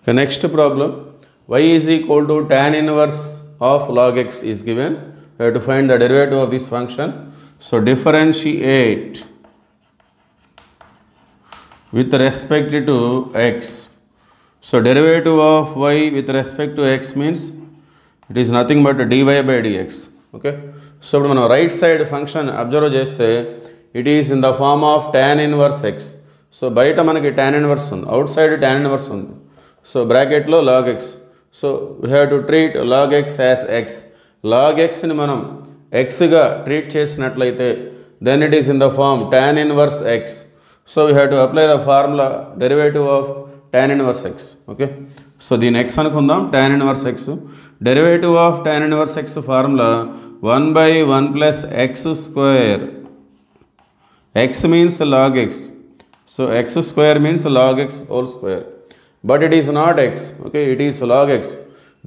The next problem, y is equal to tan inverse of log x is given. We have to find the derivative of this function. So differentiate with respect to x. So derivative of y with respect to x means it is nothing but dy by dx. Okay. So when we right side function observe cheste, it is in the form of tan inverse x. So బయట మనకి tan inverse ఉంది, outside tan inverse ఉంది. So bracket లో log x. So we have to treat log x as x. Log x ని మనం x గా treat చేసినట్లయితే then it is in the form tan inverse x. So we have to apply the formula derivative of tan inverse x. Okay. So దీని x అనుకుందాం, tan inverse x. Derivative of tan inverse x formula 1 by 1 plus x square. X means log x. So x square means log x whole square. But it is not x. Okay, it is log x.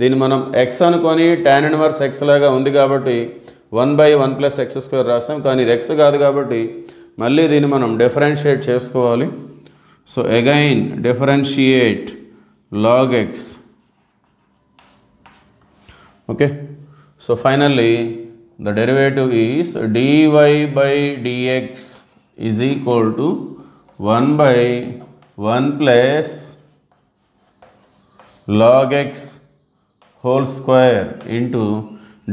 దీన్ని మనం x అనుకొని tan inverse x లాగా ఉంది కాబట్టి 1 by 1 plus x square రాసాం. కానీ ఇది x కాదు కాబట్టి మళ్ళీ దీన్ని మనం డిఫరెన్షియేట్ చేసుకోవాలి. So again differentiate log x. Okay. So finally the derivative is dy by dx is equal to 1 by 1 plus log x whole square into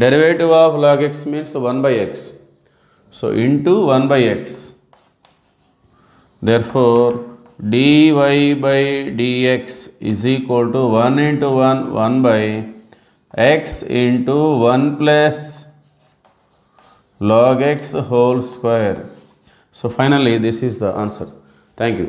derivative of log x means 1 by x. So into 1 by x. Therefore dy by dx is equal to 1 into 1 by x into 1 plus log x whole square. So finally this is the answer. Thank you.